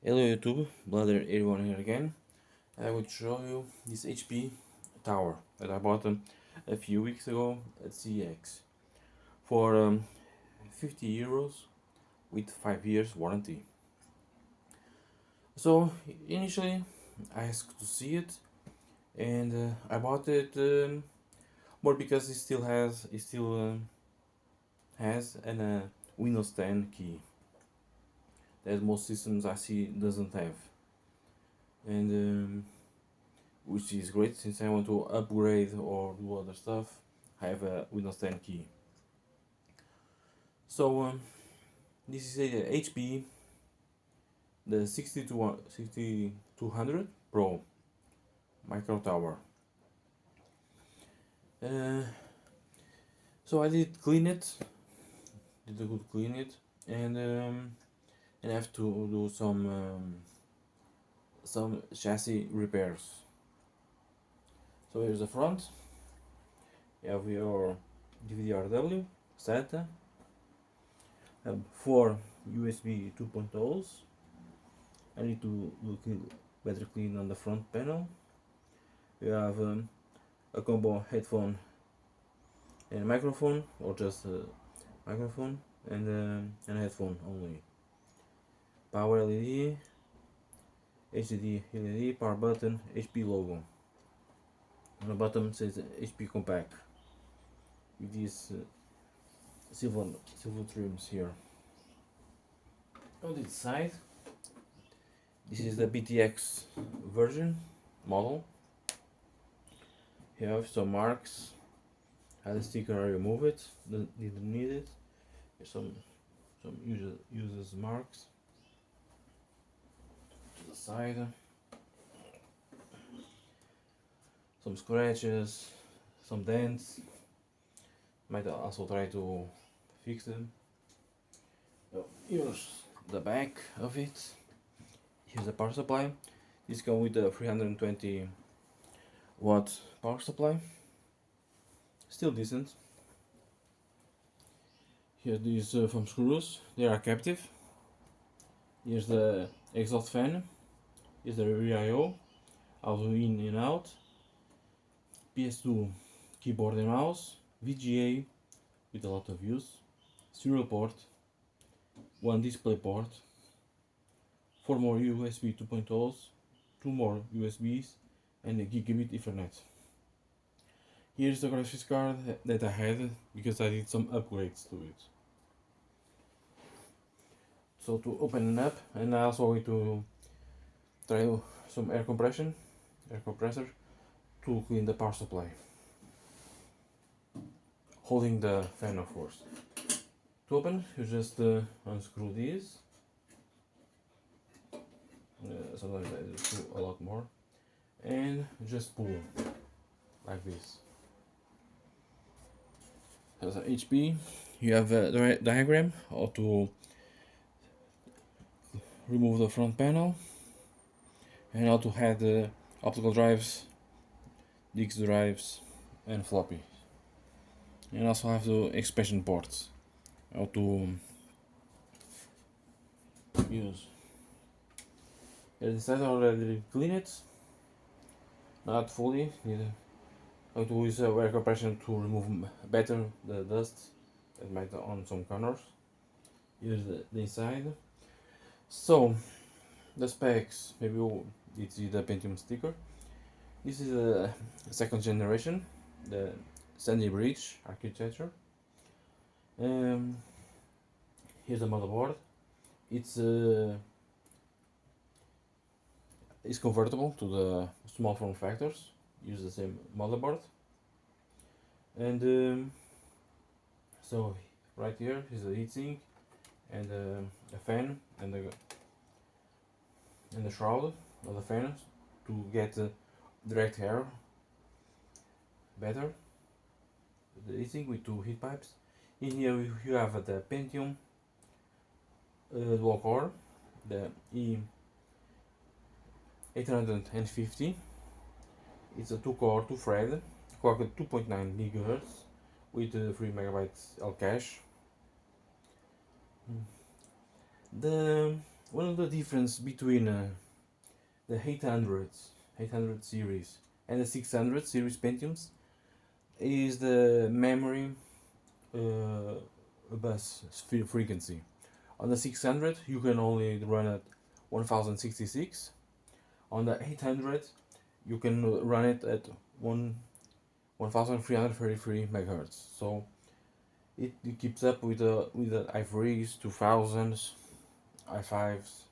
Hello YouTube, Blender81 here again. I will show you this HP tower that I bought a few weeks ago at CEX for 50 euros with 5 years warranty. So initially I asked to see it, and I bought it more because it still has an Windows 10 key that most systems I see doesn't have, and which is great since I want to upgrade or do other stuff. I have a Windows 10 key. So this is a HP, the 6200 Pro micro tower. Uh, so I did clean it, did a good clean it, and I have to do some chassis repairs. So here's the front. You have your DVD-RW SATA. Have 4 USB 2.0s. I need to do better clean on the front panel. You have a combo headphone and microphone, or just a microphone and a headphone only. Power LED, HDD LED, power button, HP logo. On the bottom says HP compaq with these silver trims here. On this side, this is the BTX version model. You have some marks. Had the sticker, I remove it. Didn't need it. Here's some users marks to the side. Some scratches, some dents. Might also try to fix them. So here's the back of it. Here's the power supply. This comes with a 320 watt power supply. Still decent. Here's these foam screws. They are captive. Here's the exhaust fan. Here's the rear I/O, auto in and out. PS2 keyboard and mouse. VGA with a lot of use. Serial port. 1 display port. 4 more USB 2.0s. 2 more USBs and a gigabit Ethernet. Here's the graphics card that I had because I did some upgrades to it. So to open it up, and I also going to try some air compressor to clean the power supply. Holding the fan, of course. To open, you just unscrew these. Sometimes I do a lot more, and just pull like this. As an HP, you have a diagram how to remove the front panel and how to add the optical drives, disk drives, and floppy. And also have the expansion ports, how to use. I decided already clean it, not fully. How to use air compression to remove better the dust that might on some corners. Here's the inside. So the specs, maybe you see the pentium sticker. This is a second generation, the Sandy Bridge architecture. Here's the motherboard. It's convertible to the small form factors. Use the same motherboard. And so right here is a heatsink and a fan and the shroud of the fan to get direct air better. The heatsink with 2 heat pipes. In here you have the Pentium dual core, the E850. It's a 2-core, 2-thread, clocked at 2.9 GHz with 3 MB L cache. The one of the difference between the 800 series and the 600 series Pentiums is the memory bus frequency. On the 600 you can only run at 1066. On the 800 you can run it at 1333 megahertz. So it keeps up with the i3s, 2000s, i5s,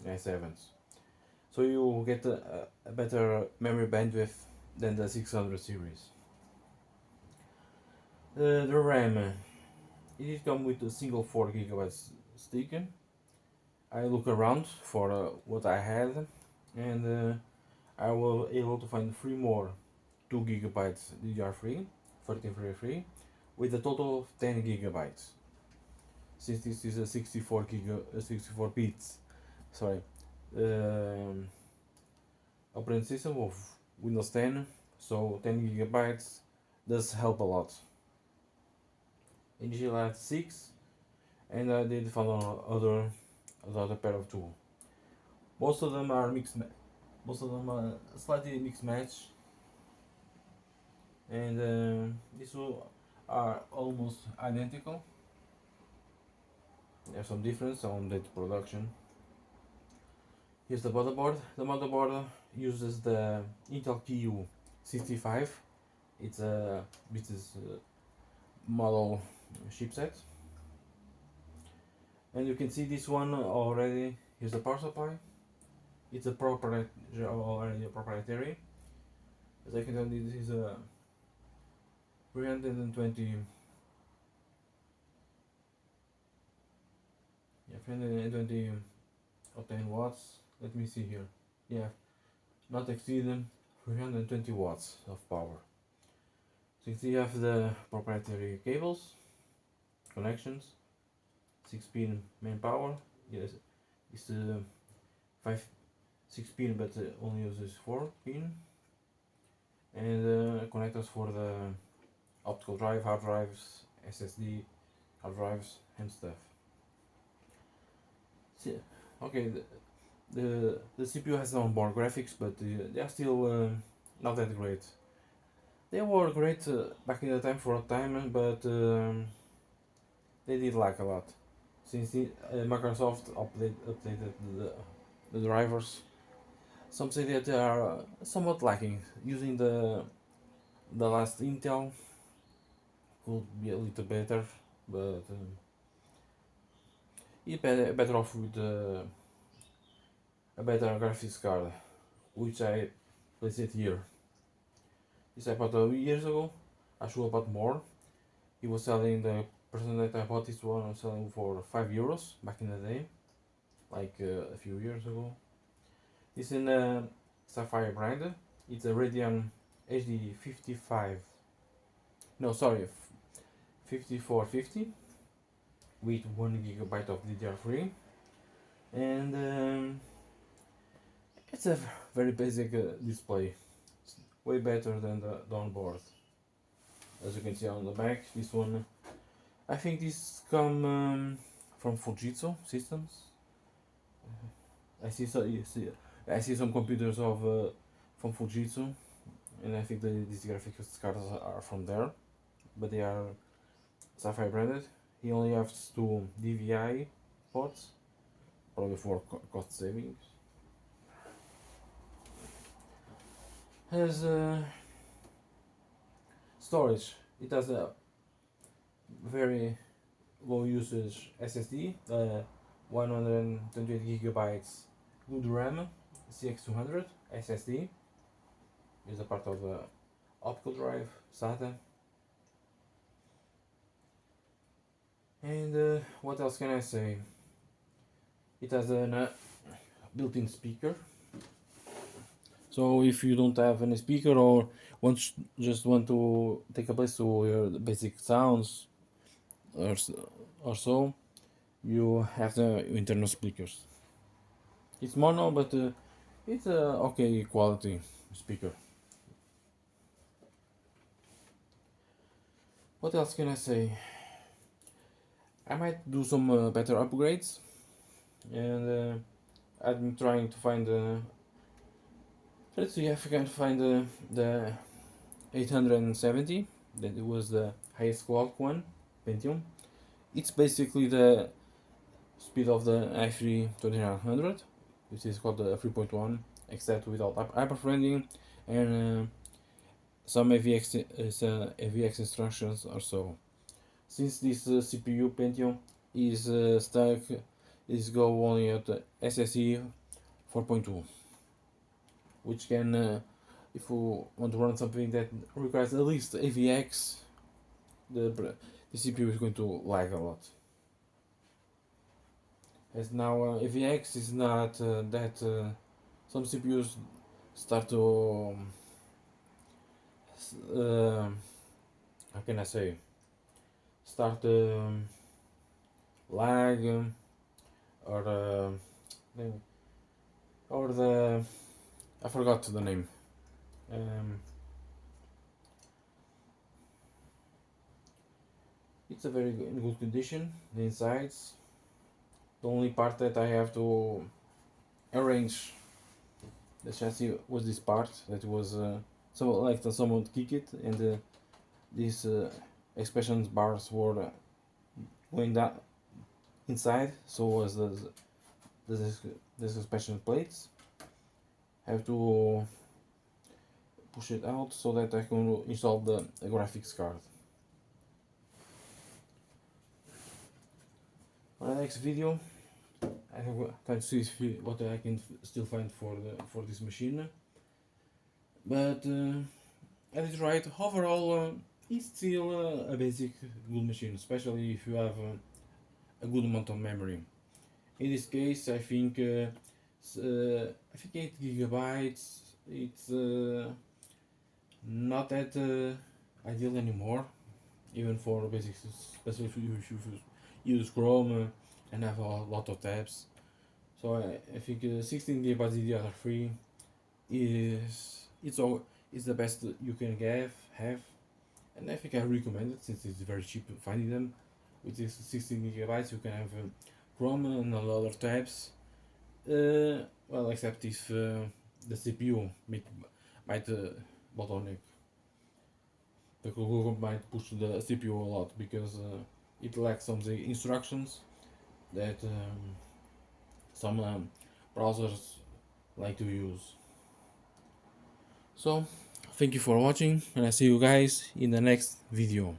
i7s. So you get a better memory bandwidth than the 600 series. The RAM, it comes with a single 4 GB stick. I look around for what I had, and I was able to find 3 more 2 GB DDR3, 1333, with a total of 10 GB. Since this is a 64 bits, sorry, operating system of Windows 10, so 10 GB does help a lot. Initially I had 6, and I did find another pair of 2. Most of them are most of them are slightly mixed match, and these two are almost identical. There's some difference on data production. Here's the motherboard. The motherboard uses the Intel Q65. It's a business model chipset, and you can see this one already. Here's the power supply. It's a proprietary. As I can tell, this is a 320 320 10 watts. Let me see here. Yeah, not exceeding 320 watts of power. So you have the proprietary cables, connections, 6-pin main power. Yes, it's 6-pin, but only uses 4-pin, and connectors for the optical drive, hard drives, SSD hard drives, and stuff. Okay, the CPU has some more graphics, but they are still not that great. They were great back in the time for a time, but they did lag a lot. Since Microsoft updated the drivers, some say that they are somewhat lacking. Using the last Intel could be a little better, but it's better off with a better graphics card, which I placed it here. This I bought 2 years ago. I should have bought more. He was selling, the person that I bought this one was selling for €5 back in the day, like a few years ago. It's in a Sapphire brand. It's a Radeon HD 5450 with 1 GB of DDR3, and it's a very basic display. It's way better than the onboard. As you can see on the back, this one, I think this come from Fujitsu systems. I see some computers of from Fujitsu, and I think these graphics cards are from there, but they are Sapphire branded. He only has 2 DVI ports, probably for cost savings. Has storage. It has a very low usage SSD, 128 GB good RAM, CX200 SSD. Is a part of optical drive, SATA. And what else can I say? It has a built-in speaker. So if you don't have any speaker, or just want to take a place to hear the basic sounds or so, you have the internal speakers. It's mono, but it's a okay quality speaker. What else can I say? I might do some better upgrades. and I'm trying to find let's see if I can find the 870, that it was the highest clock one, Pentium. It's basically the speed of the i3 2900, which is called the 3.1, except without hyperthreading and some AVX instructions or so. Since this CPU Pentium is stuck, is go only at SSE 4.2, which can, if you want to run something that requires at least AVX, the CPU is going to lag a lot. As now AVX is not that some CPUs start to how can I say, start lag or or the I forgot the name. It's a very good, in good condition. The insides. The only part that I have to arrange the chassis was this part that was someone kick it, and these expansion bars were going down inside, so was the suspension plates. I have to push it out so that I can install the graphics card. For the next video, I have tried to see what I can still find for this machine. But I did right. Overall, it's still a basic good machine, especially if you have a good amount of memory. In this case, I think 8 gigabytes. It's not that ideal anymore, even for basics, especially if you use Chrome and have a lot of tabs. So I think 16 gigabytes DDR3 is the best you can have, and I think I recommend it since it's very cheap finding them. With this 16 gigabytes, you can have Chrome and a lot of tabs. Well, except if the CPU might bottleneck. The Google might push the CPU a lot because it lacks some instructions that some browsers like to use. So, thank you for watching, and I see you guys in the next video.